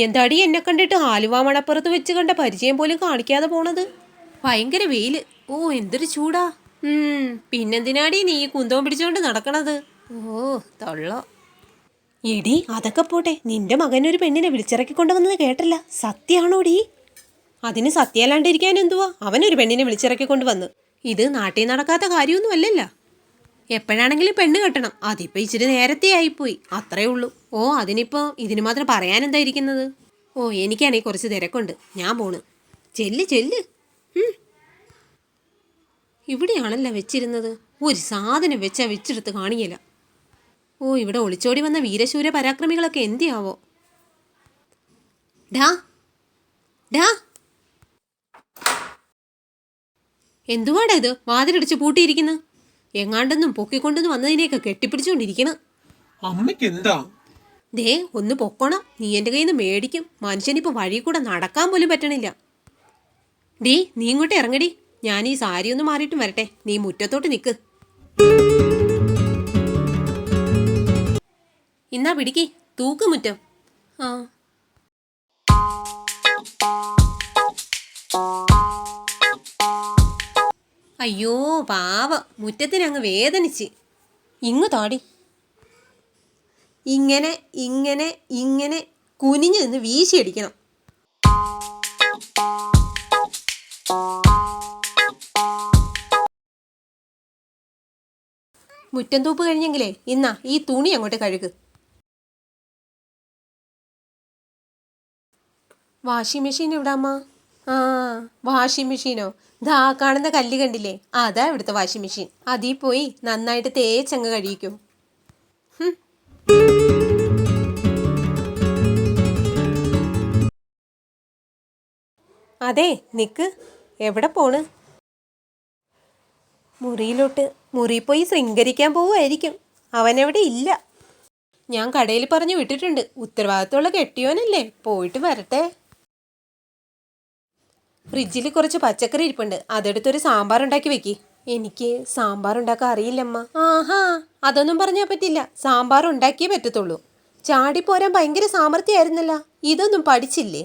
എന്താടി എന്നെ കണ്ടിട്ട് ആലുവ മണപ്പുറത്ത് വെച്ച് കണ്ട പരിചയം പോലും കാണിക്കാതെ പോണത്? ഭയങ്കര വെയില്. ഓ എന്തൊരു ചൂടാ. പിന്നെന്തിനാടി നീ കുന്തവും പിടിച്ചോണ്ട് നടക്കണത്? ഓ തൊള്ള. എടി അതൊക്കെ പോട്ടെ, നിന്റെ മകനൊരു പെണ്ണിനെ വിളിച്ചിറക്കിക്കൊണ്ടുവന്നത് കേട്ടല്ല, സത്യാണോടി? അതിന് സത്യമല്ലാണ്ടിരിക്കാൻ എന്തുവാ? അവനൊരു പെണ്ണിനെ വിളിച്ചിറക്കിക്കൊണ്ട് വന്ന്. ഇത് നാട്ടിൽ നടക്കാത്ത കാര്യമൊന്നും അല്ലല്ലോ. എപ്പോഴാണെങ്കിലും പെണ്ണ് കെട്ടണം. അതിപ്പോൾ ഇച്ചിരി നേരത്തെ ആയിപ്പോയി, അത്രേ ഉള്ളൂ. ഓ അതിനിപ്പോൾ ഇതിന് മാത്രം പറയാൻ എന്താ ഇരിക്കുന്നത്? ഓ എനിക്കാണെങ്കിൽ കുറച്ച് തിരക്കുണ്ട്, ഞാൻ പോണ്. ചെല്ല് ചെല്ല്. ഇവിടെയാണല്ലോ വെച്ചിരുന്നത്. ഒരു സാധനം വെച്ചെടുത്ത് കാണിയല്ല. ഓ ഇവിടെ ഒളിച്ചോടി വന്ന വീരശൂര പരാക്രമികളൊക്കെ എന്തിയാവോ? ഡാ ഡാ, എന്തുവാടാ ഇത് വാതിലടിച്ച് പൂട്ടിയിരിക്കുന്നു? എങ്ങാണ്ടൊന്നും പൊക്കിക്കൊണ്ടൊന്നും വന്നതിനെയൊക്കെ കെട്ടിപ്പിടിച്ചുകൊണ്ടിരിക്കണം. അമ്മയ്ക്ക് എന്താ? ദേ ഒന്ന് പൊക്കണം, നീ എൻ്റെ കയ്യിൽ നിന്ന് മേടിക്കും. മനുഷ്യനിപ്പോൾ വഴി കൂടെ നടക്കാൻ പോലും പറ്റണില്ല. ഡീ നീ ഇങ്ങോട്ട് ഇറങ്ങടി, ഞാൻ ഈ സാരി ഒന്ന് മാറിയിട്ടും വരട്ടെ. നീ മുറ്റത്തോട്ട് നിൽക്ക്. ഇന്നാ പിടിക്ക്, തൂക്ക് മുറ്റം. ആ അയ്യോ പാവ, മുറ്റത്തിനങ്ങ് വേദനിച്ച്. ഇങ്ങ് താടി. ഇങ്ങനെ ഇങ്ങനെ ഇങ്ങനെ കുനിഞ്ഞു നിന്ന് വീശിയടിക്കണം. മുറ്റം തൂപ്പ് കഴിഞ്ഞെങ്കിലേ ഇന്നാ ഈ തുണി അങ്ങോട്ട് കഴുകു. വാഷിംഗ് മെഷീൻ എവിടെ അമ്മ? ആ വാഷിംഗ് മെഷീനോ? ദാ കാണുന്ന കല്ല് കണ്ടില്ലേ, അതാ ഇവിടുത്തെ വാഷിംഗ് മെഷീൻ. അതിൽ പോയി നന്നായിട്ട് തേച്ചങ്ങ് കഴിക്കും. അതെ നിക്ക്, എവിടെ പോണ്? മുറിയിലോട്ട്. മുറി പോയി ശൃംഗരിക്കാൻ പോവുമായിരിക്കും. അവനെവിടെ ഇല്ല. ഞാൻ കടയിൽ പറഞ്ഞു വിട്ടിട്ടുണ്ട്. ഉത്തരവാദിത്തമുള്ള കെട്ടിയോനല്ലേ, പോയിട്ട് വരട്ടെ. ഫ്രിഡ്ജിൽ കുറച്ച് പച്ചക്കറി ഇരിപ്പുണ്ട്, അതെടുത്തൊരു സാമ്പാർ ഉണ്ടാക്കി വെക്കി. എനിക്ക് സാമ്പാർ ഉണ്ടാക്കാൻ അറിയില്ലമ്മ. ആഹാ, അതൊന്നും പറഞ്ഞാൽ പറ്റില്ല. സാമ്പാർ ഉണ്ടാക്കിയേ പറ്റത്തുള്ളൂ. ചാടിപ്പോരാൻ ഭയങ്കര സാമർഥ്യമായിരുന്നല്ലോ, ഇതൊന്നും പഠിച്ചില്ലേ?